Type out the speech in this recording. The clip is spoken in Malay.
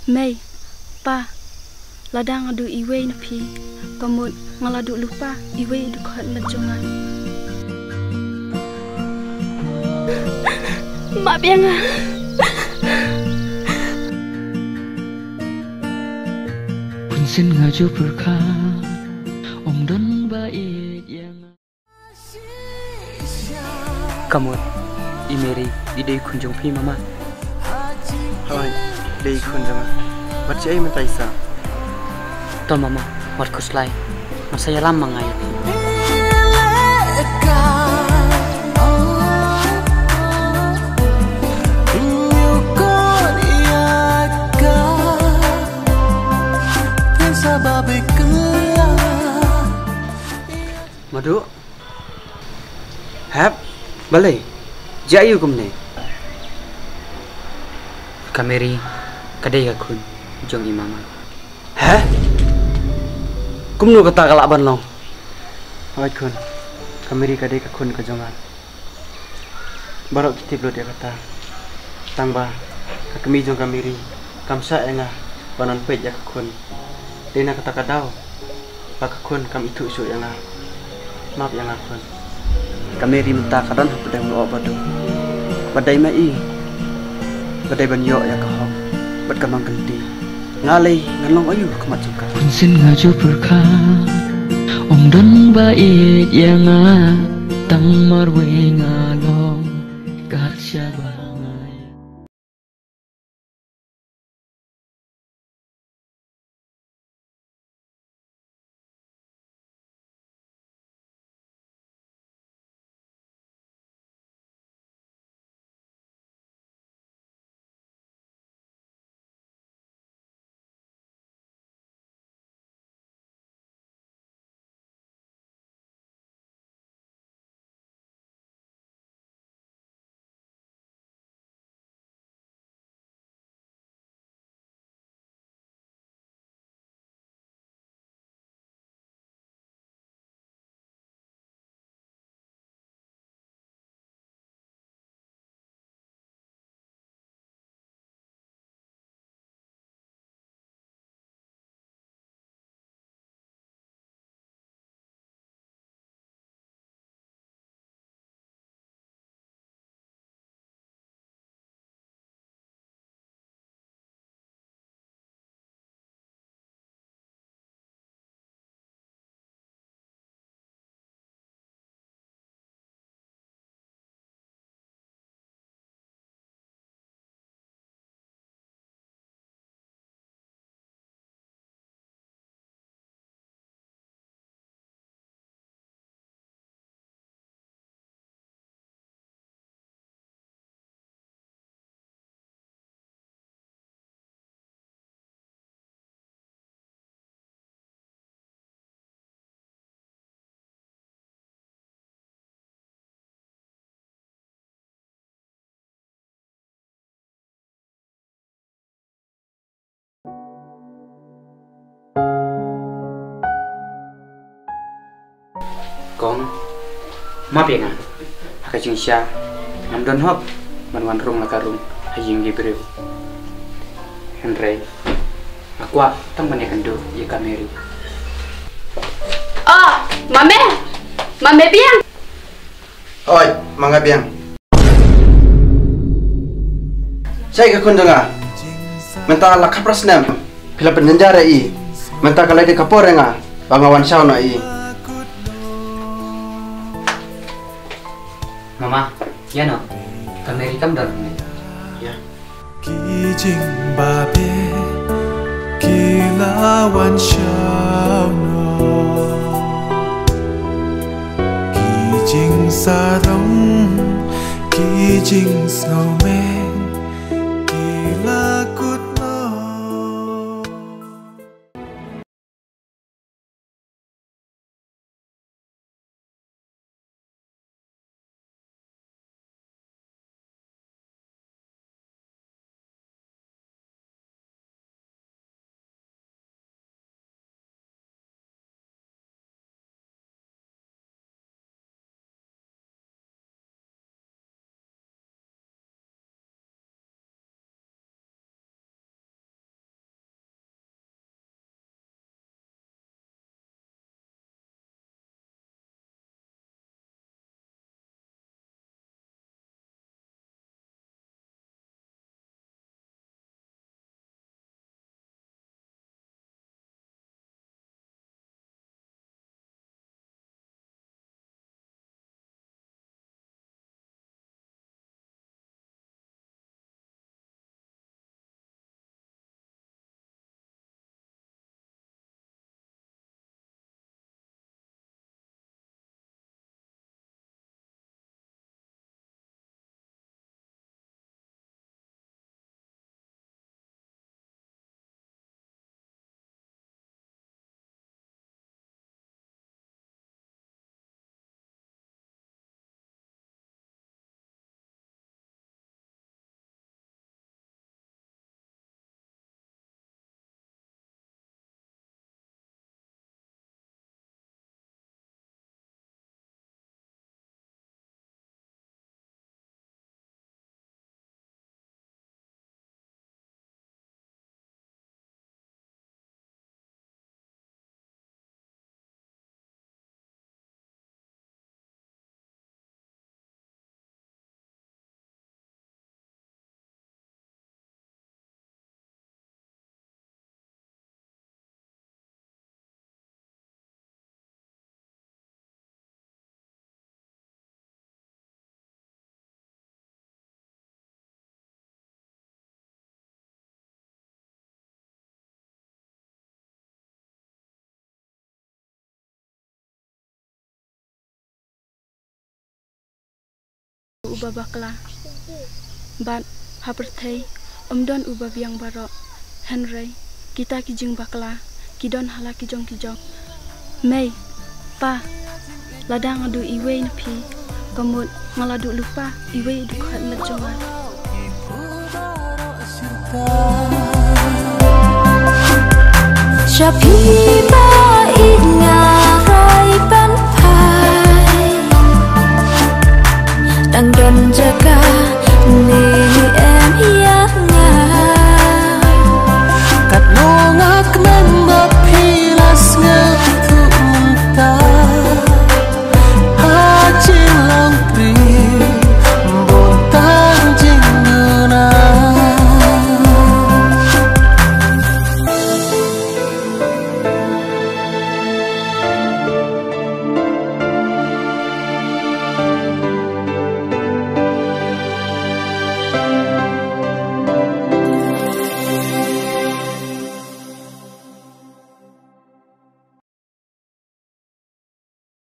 Mei, pa, ladang adu iwe na pi, kamut ngaladu lupa iwe du kot majongan. Mak biang ah. Punsin ngaju berkat, om don bait yang. Kamut, imeri di day kunjung pi mama. Hai, day kunjung. Baca ai mentai sa. To mama, wat kuslai. Masaya lama ngayat. Madu, hap, balai, jayu kumne. Kameri, kadai akun, jong imama. Hah? Kumno kata kalak ban long. Awat kun, kameri kadai kakun kajongan. Barok kitip lo dia kata. Tangba, kakemi jong kameri, kamsa enga, banan pej ya kakun. Dena kata kadau, pakakun kam itu isu yang lah. Maaf yang akun. Kameri minta kadan pada mulo badu. Badai mai. Badai banyo ya kahok. Bad kamang genti. Ngalai ngalong ayu kemat jengka. Punsin ngaju berkat, om don bait yang tang marwe ngalong kat syabah. Kong, maaf ya ngan. Hakajing sya, am don hop, manwan rung lakarung, hajing gibreu. Henry, aku tang banyak kendo ya kameri. Oh, mame biang. Oi, mangga biang. Saya ke kundunga. Mentah lakap rasnam. Bila penjara i. Mentah kalau di kapor nga. Bangawan sauna i. Mama, ya no, kameri kam dalam ni. Ya. Kijing babe, kilauan sauna. Kijing sarong, kijing snowman, kilakut uba bakla. Bat haperthei don uba biang barok. Henry kita kijing bakla. Kidon hala kijong kijok. Mei pa ladang adu iwe napi. Kamut ngaladu lupa iwe du khat lat jongan. Shapi ba ingarai ban pai Dang don jaga